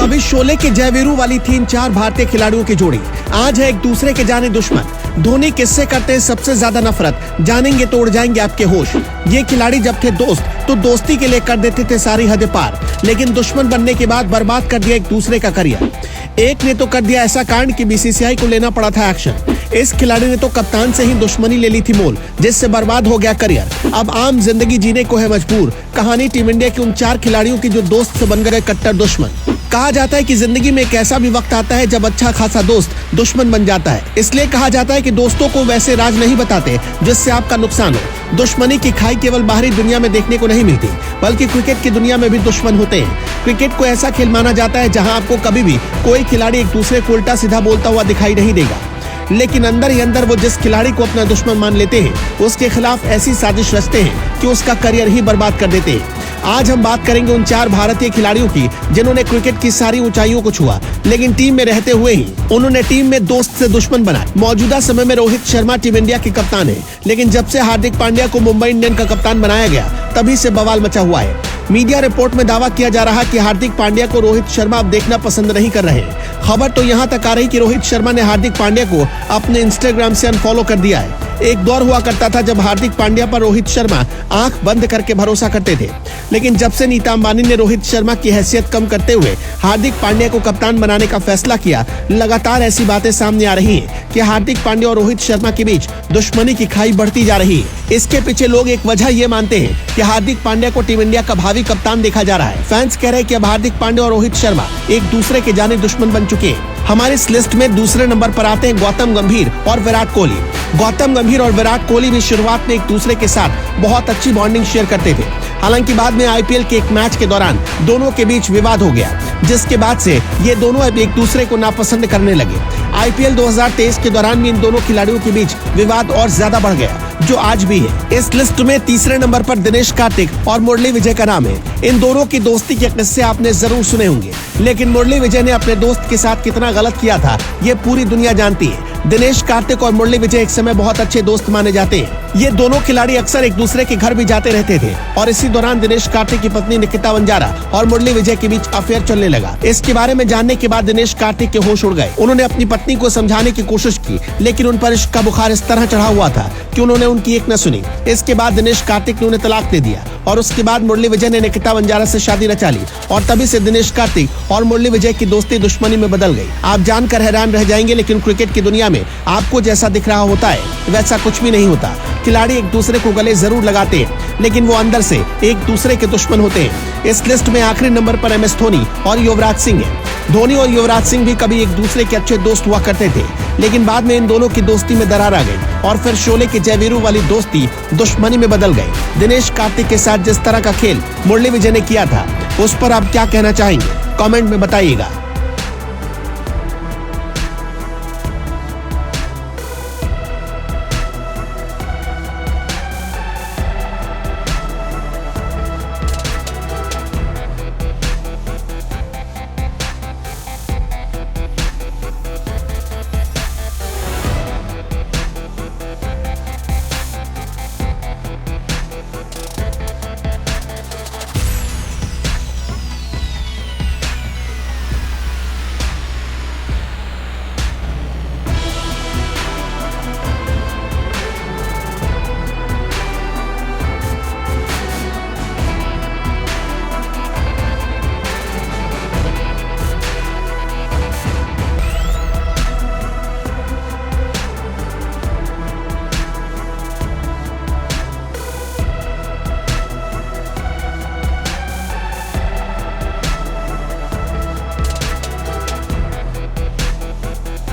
कभी शोले के जयवीरू वाली थी इन 4 भारतीय खिलाड़ियों की जोड़ी। आज है एक दूसरे के जाने दुश्मन। धोनी किससे करते हैं सबसे ज्यादा नफरत, जानेंगे तो उड़ जाएंगे आपके होश। ये खिलाड़ी जब थे दोस्त तो दोस्ती के लिए कर देते थे सारी हदें पार, लेकिन दुश्मन बनने के बाद बर्बाद कर दिया एक दूसरे का करियर। एक ने तो कर दिया ऐसा कांड कि बीसीसीआई को लेना पड़ा था एक्शन। इस खिलाड़ी ने तो कप्तान से ही दुश्मनी ले ली थी मोल, जिससे बर्बाद हो गया करियर। अब आम जिंदगी जीने को है मजबूर। कहानी टीम इंडिया के उन 4 खिलाड़ियों की जो दोस्त से बन गए कट्टर दुश्मन। कहा जाता है कि जिंदगी में एक ऐसा भी वक्त आता है जब अच्छा खासा दोस्त दुश्मन बन जाता है। इसलिए कहा जाता है कि दोस्तों को वैसे राज नहीं बताते जिससे आपका नुकसान हो। दुश्मनी की खाई केवल बाहरी दुनिया में देखने को नहीं मिलती, बल्कि क्रिकेट की दुनिया में भी दुश्मन होते हैं। क्रिकेट को ऐसा खेल माना जाता है जहां आपको कभी भी कोई खिलाड़ी एक दूसरे को उल्टा सीधा बोलता हुआ दिखाई नहीं देगा, लेकिन अंदर ही अंदर वो जिस खिलाड़ी को अपना दुश्मन मान लेते हैं उसके खिलाफ ऐसी साजिश रचते हैं कि उसका करियर ही बर्बाद कर देते हैं। आज हम बात करेंगे उन 4 भारतीय खिलाड़ियों की जिन्होंने क्रिकेट की सारी ऊंचाइयों को छुआ, लेकिन टीम में रहते हुए ही उन्होंने टीम में दोस्त से दुश्मन बनाया। मौजूदा समय में रोहित शर्मा टीम इंडिया के कप्तान है, लेकिन जब से हार्दिक पांड्या को मुंबई इंडियंस का कप्तान बनाया गया तभी से बवाल मचा हुआ है। मीडिया रिपोर्ट में दावा किया जा रहा कि हार्दिक पांड्या को रोहित शर्मा अब देखना पसंद नहीं कर रहे। खबर तो यहां तक आ रही कि रोहित शर्मा ने हार्दिक पांड्या को अपने इंस्टाग्राम से अनफॉलो कर दिया है। एक दौर हुआ करता था जब हार्दिक पांड्या पर रोहित शर्मा आंख बंद करके भरोसा करते थे, लेकिन जब से नीता अंबानी ने रोहित शर्मा की हैसियत कम करते हुए हार्दिक पांड्या को कप्तान बनाने का फैसला किया, लगातार ऐसी बातें सामने आ रही हैं कि हार्दिक पांड्या और रोहित शर्मा के बीच दुश्मनी की खाई बढ़ती जा रही है। इसके पीछे लोग एक वजह ये मानते हैं कि हार्दिक पांड्या को टीम इंडिया का भावी कप्तान देखा जा रहा है। फैंस कह रहे हैं कि अब हार्दिक पांड्या और रोहित शर्मा एक दूसरे के जाने दुश्मन बन चुके हैं। हमारे इस लिस्ट में दूसरे नंबर पर आते हैं गौतम गंभीर और विराट कोहली। गौतम गंभीर और विराट कोहली भी शुरुआत में एक दूसरे के साथ बहुत अच्छी बॉन्डिंग शेयर करते थे। हालांकि बाद में आईपीएल के एक मैच के दौरान दोनों के बीच विवाद हो गया, जिसके बाद से ये दोनों अब एक दूसरे को नापसंद करने लगे। आईपीएल 2023 के दौरान भी इन दोनों खिलाड़ियों के बीच विवाद और ज्यादा बढ़ गया, जो आज भी है। इस लिस्ट में तीसरे नंबर पर दिनेश कार्तिक और मुरली विजय का नाम है। इन दोनों की दोस्ती के किस्से आपने जरूर सुने होंगे, लेकिन मुरली विजय ने अपने दोस्त के साथ कितना गलत किया था ये पूरी दुनिया जानती है। दिनेश कार्तिक और मुरली विजय एक समय बहुत अच्छे दोस्त माने जाते हैं। ये दोनों खिलाड़ी अक्सर एक दूसरे के घर भी जाते रहते थे और इसी दौरान दिनेश कार्तिक की पत्नी निकिता बंजारा और मुरली विजय के बीच अफेयर चलने लगा। इसके बारे में जानने के बाद दिनेश कार्तिक के होश उड़ गए। उन्होंने अपनी पत्नी को समझाने की कोशिश की, लेकिन उन पर इश्क का बुखार इस तरह चढ़ा हुआ था कि उन्होंने उनकी एक न सुनी। इसके बाद दिनेश कार्तिक ने उन्हें तलाक दे दिया और उसके बाद मुरली विजय ने निकिता बंजारा से शादी रचा ली और तभी से दिनेश कार्तिक और मुरली विजय की दोस्ती दुश्मनी में बदल गई। आप जानकर हैरान रह जाएंगे, लेकिन क्रिकेट की दुनिया में आपको जैसा दिख रहा होता है वैसा कुछ भी नहीं होता। खिलाड़ी एक दूसरे को गले जरूर लगाते हैं, लेकिन वो अंदर से एक दूसरे के दुश्मन होते हैं। इस लिस्ट में आखिरी नंबर पर MS धोनी और युवराज सिंह है। धोनी और युवराज सिंह भी कभी एक दूसरे के अच्छे दोस्त हुआ करते थे, लेकिन बाद में इन दोनों की दोस्ती में दरार आ गई और फिर शोले के जयवीरू वाली दोस्ती दुश्मनी में बदल गई। दिनेश कार्तिक के साथ जिस तरह का खेल मुरली विजय ने किया था, उस पर आप क्या कहना चाहेंगे? कमेंट में बताइएगा।